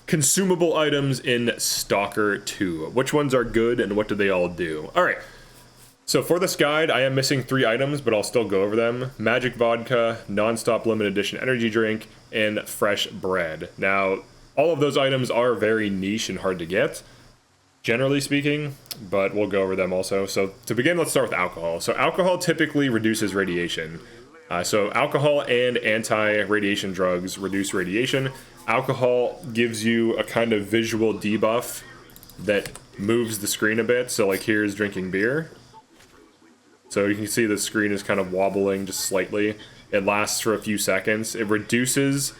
consumable items in Stalker 2. Which ones are good and what do they all do? All right. So for this guide, I am missing 3 items, but I'll still go over them. Magic Vodka, Non-Stop Limited Edition Energy Drink, and Fresh Bread. Now, all of those items are very niche and hard to get, generally speaking, but we'll go over them also. So to begin, let's start with alcohol. So alcohol typically reduces radiation. So alcohol and anti-radiation drugs reduce radiation. Alcohol gives you a kind of visual debuff that moves the screen a bit. So like here's drinking beer. So you can see the screen is kind of wobbling just slightly. It lasts for a few seconds. It reduces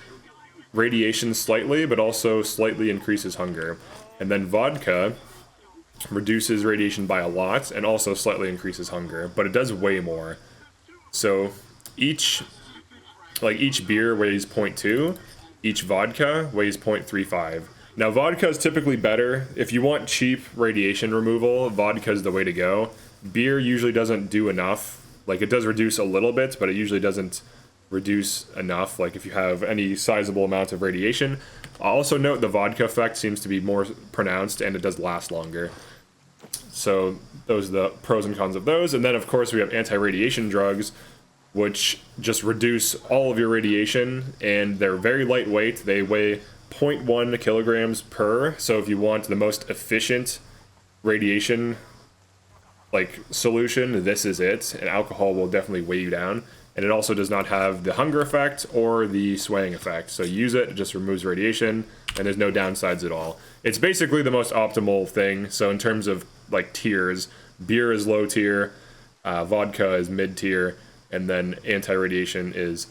radiation slightly, but also slightly increases hunger. And then vodka reduces radiation by a lot and also slightly increases hunger, but it does way more. So each beer weighs 0.2, each vodka weighs 0.35. Now vodka is typically better. If you want cheap radiation removal, vodka is the way to go. Beer usually doesn't do enough. Like it does reduce a little bit, but it usually doesn't reduce enough, like if you have any sizable amount of radiation. I'll also note the vodka effect seems to be more pronounced and it does last longer. So those are the pros and cons of those. And then of course we have anti-radiation drugs, which just reduce all of your radiation, and they're very lightweight. They weigh 0.1 kilograms per. So if you want the most efficient radiation solution, this is it. And alcohol will definitely weigh you down. And it also does not have the hunger effect or the swaying effect. So use it just removes radiation, and there's no downsides at all. It's basically the most optimal thing. So in terms of tiers, beer is low tier, vodka is mid tier, and then anti-radiation is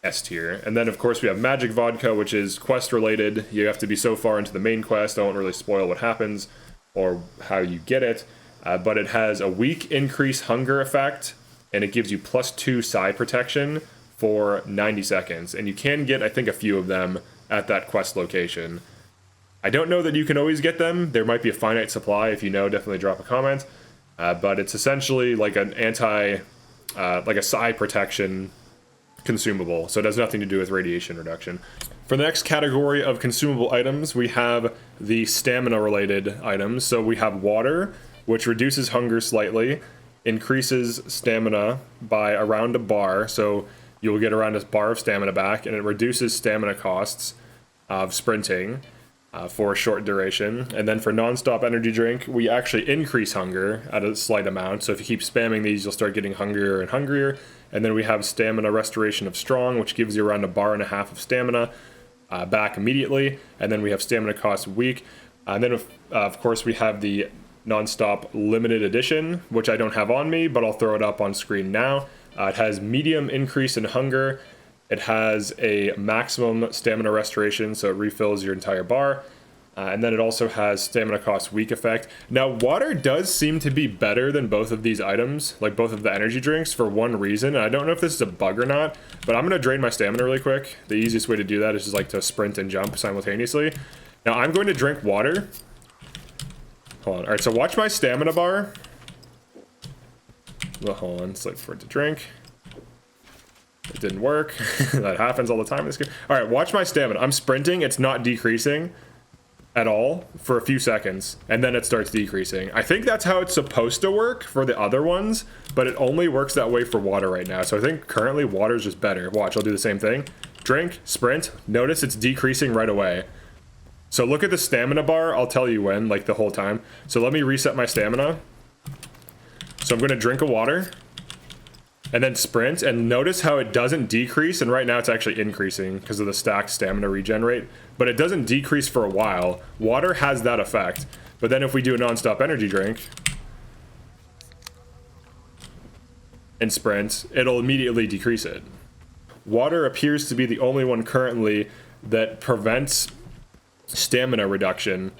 S tier. And then of course we have magic vodka, which is quest related. You have to be so far into the main quest. I won't really spoil what happens or how you get it. But it has a weak increased hunger effect, and it gives you +2 psi protection for 90 seconds. And you can get, I think, a few of them at that quest location. I don't know that you can always get them. There might be a finite supply. If you know, definitely drop a comment. But it's essentially like an like a psi protection consumable. So it has nothing to do with radiation reduction. For the next category of consumable items, we have the stamina related items. So we have water, which reduces hunger slightly, increases stamina by around a bar, so you'll get around a bar of stamina back, and it reduces stamina costs of sprinting for a short duration. And then for non-stop energy drink, we actually increase hunger at a slight amount, so if you keep spamming these, you'll start getting hungrier and hungrier. And then we have stamina restoration of strong, which gives you around a bar and a half of stamina back immediately. And then we have stamina cost weak. And then of course we have the Non-Stop Limited Edition, which I don't have on me, but I'll throw it up on screen now. It has medium increase in hunger. It has a maximum stamina restoration, so it refills your entire bar. And then it also has stamina cost weak effect. Now, water does seem to be better than both of these items, like both of the energy drinks, for one reason. And I don't know if this is a bug or not, but I'm going to drain my stamina really quick. The easiest way to do that is just to sprint and jump simultaneously. Now, I'm going to drink water. Hold on. All right, so watch my stamina bar. Well, hold on. Let's wait for it to drink. It didn't work. That happens all the time in this game. All right, watch my stamina. I'm sprinting. It's not decreasing at all for a few seconds, and then it starts decreasing. I think that's how it's supposed to work for the other ones, but it only works that way for water right now. So I think currently water is just better. Watch, I'll do the same thing. Drink, sprint. Notice it's decreasing right away. So look at the stamina bar, I'll tell you when, the whole time. So let me reset my stamina. So I'm gonna drink a water, and then sprint, and notice how it doesn't decrease, and right now it's actually increasing because of the stacked stamina regen rate, but it doesn't decrease for a while. Water has that effect, but then if we do a non-stop energy drink, and sprint, it'll immediately decrease it. Water appears to be the only one currently that prevents stamina reduction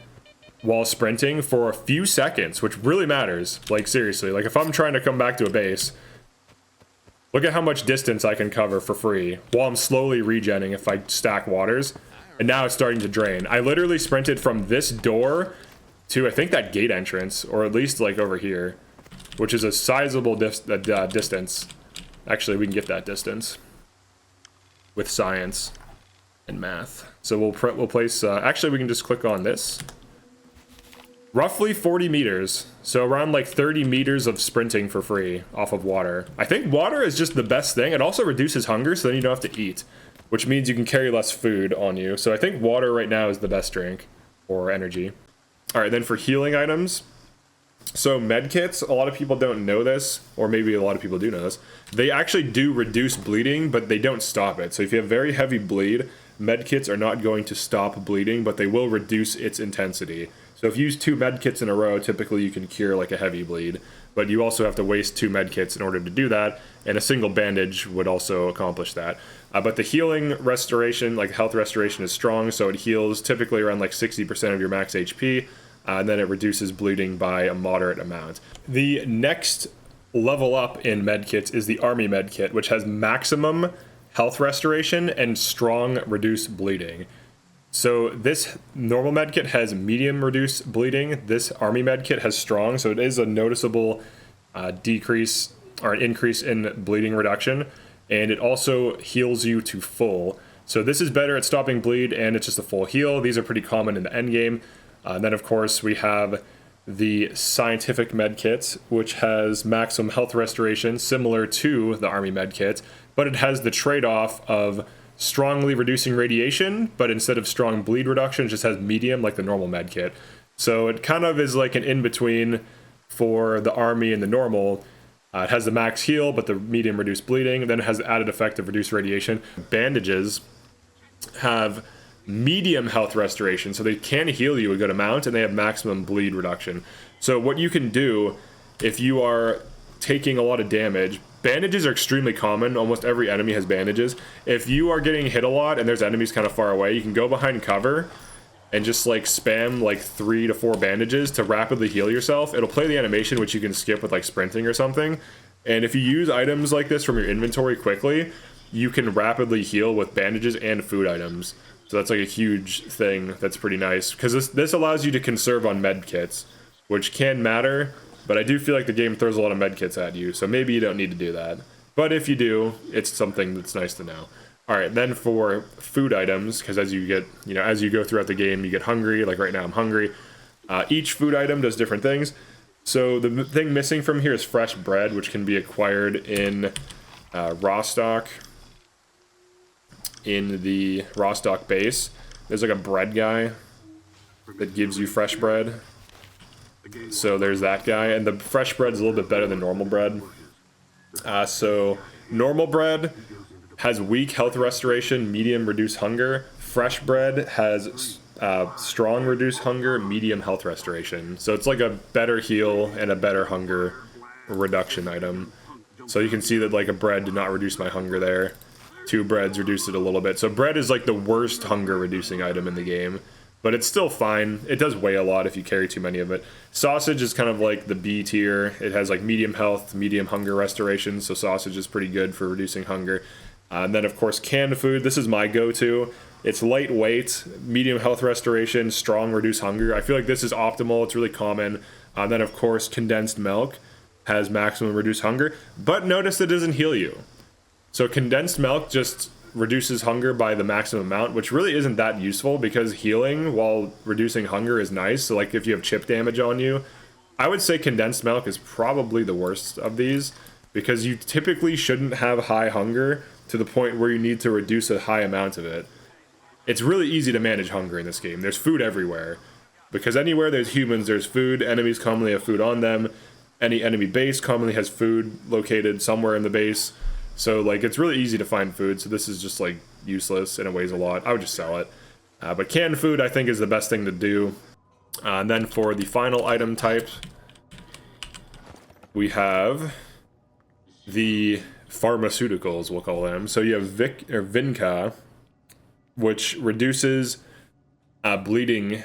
while sprinting for a few seconds, which really matters. Seriously, if I'm trying to come back to a base, look at how much distance I can cover for free while I'm slowly regenning if I stack waters. And now it's starting to drain. I literally sprinted from this door to I think that gate entrance, or at least over here, which is a sizable distance. Actually, we can get that distance with science. and math. So we'll place, actually we can just click on this. Roughly 40 meters. So around like 30 meters of sprinting for free off of water. I think water is just the best thing. It also reduces hunger, so then you don't have to eat, which means you can carry less food on you. So I think water right now is the best drink or energy. All right, then for healing items. So medkits, a lot of people don't know this, or maybe a lot of people do know this. They actually do reduce bleeding, but they don't stop it. So if you have very heavy bleed, medkits are not going to stop bleeding, but they will reduce its intensity. So if you use 2 medkits in a row, typically you can cure like a heavy bleed, but you also have to waste 2 medkits in order to do that, and a single bandage would also accomplish that. But the healing restoration, like health restoration, is strong, so it heals typically around like 60% of your max HP, and then it reduces bleeding by a moderate amount. The next level up in medkits is the Army medkit, which has maximum health restoration and strong reduced bleeding. So this normal medkit has medium reduced bleeding. This Army medkit has strong, so it is a noticeable decrease or an increase in bleeding reduction, and it also heals you to full. So this is better at stopping bleed, and it's just a full heal. These are pretty common in the end game. Then of course we have the scientific medkit, which has maximum health restoration similar to the Army medkit, but it has the trade-off of strongly reducing radiation, but instead of strong bleed reduction, it just has medium like the normal medkit. So it kind of is like an in-between for the Army and the normal. It has the max heal, but the medium reduced bleeding. Then it has the added effect of reduced radiation. Bandages have medium health restoration, so they can heal you a good amount, and they have maximum bleed reduction. So what you can do if you are taking a lot of damage, bandages are extremely common. Almost every enemy has bandages. If you are getting hit a lot and there's enemies kind of far away, you can go behind cover and just like spam like 3 to 4 bandages to rapidly heal yourself. It'll play the animation, which you can skip with like sprinting or something. And if you use items like this from your inventory quickly, you can rapidly heal with bandages and food items. So that's like a huge thing that's pretty nice, because this allows you to conserve on med kits, which can matter, but I do feel like the game throws a lot of med kits at you, so maybe you don't need to do that. But if you do, it's something that's nice to know. All right, then for food items, because as you get, as you go throughout the game, you get hungry. Like right now, I'm hungry. Each food item does different things. So the thing missing from here is fresh bread, which can be acquired in raw stock. In the raw stock base, there's like a bread guy that gives you fresh bread. So there's that guy, and the fresh bread is a little bit better than normal bread. So normal bread has weak health restoration, medium reduced hunger. Fresh bread has strong reduced hunger, medium health restoration. So it's like a better heal and a better hunger reduction item. So you can see that like a bread did not reduce my hunger there. 2 breads reduced it a little bit. So bread is like the worst hunger reducing item in the game, but it's still fine. It does weigh a lot if you carry too many of it. Sausage is kind of like the B tier. It has like medium health, medium hunger restoration, so sausage is pretty good for reducing hunger. And then of course canned food, this is my go-to. It's lightweight, medium health restoration, strong reduced hunger. I feel like this is optimal, it's really common. Then of course condensed milk has maximum reduced hunger, but notice it doesn't heal you. So condensed milk just reduces hunger by the maximum amount, which really isn't that useful because healing while reducing hunger is nice. So like if you have chip damage on you, I would say condensed milk is probably the worst of these because you typically shouldn't have high hunger to the point where you need to reduce a high amount of it. It's really easy to manage hunger in this game. There's food everywhere because anywhere there's humans, there's food. Enemies commonly have food on them. Any enemy base commonly has food located somewhere in the base. So like it's really easy to find food, so this is just like useless and it weighs a lot. I would just sell it. But canned food I think is the best thing to do. And then for the final item type, we have the pharmaceuticals, we'll call them. So you have Vinca, which reduces bleeding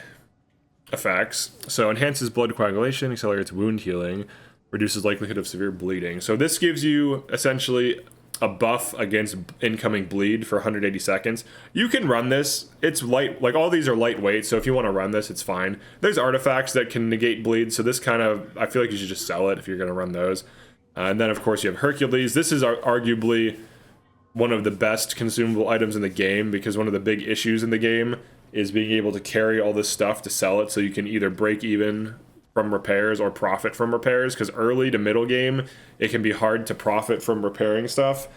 effects. So enhances blood coagulation, accelerates wound healing, reduces likelihood of severe bleeding. So this gives you essentially a buff against incoming bleed for 180 seconds. You can run this. It's light, like all these are lightweight, so if you want to run this, it's fine. There's artifacts that can negate bleed, so this kind of, I feel like you should just sell it if you're going to run those. And then of course you have Hercules. This is arguably one of the best consumable items in the game, because one of the big issues in the game is being able to carry all this stuff to sell it, so you can either break even from repairs or profit from repairs, because early to middle game it can be hard to profit from repairing stuff,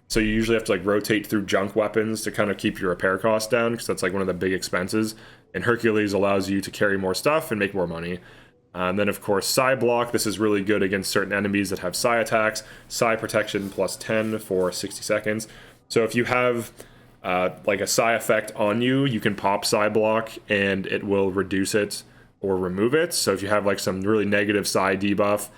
so you usually have to like rotate through junk weapons to kind of keep your repair costs down, because that's like one of the big expenses, and Hercules allows you to carry more stuff and make more money. And then of course Psi block, this is really good against certain enemies that have Psi attacks. Psi protection plus 10 for 60 seconds. So if you have like a Psi effect on you, you can pop Psi block and it will reduce it or remove it. So if you have like some really negative Psi debuff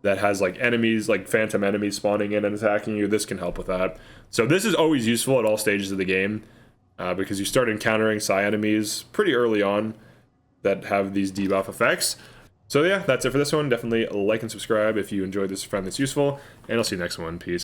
that has like enemies, like phantom enemies spawning in and attacking you, this can help with that. So this is always useful at all stages of the game, because you start encountering Psi enemies pretty early on that have these debuff effects. So yeah, that's it for this one. Definitely like and subscribe if you enjoyed this or found this useful, and I'll see you next one. Peace.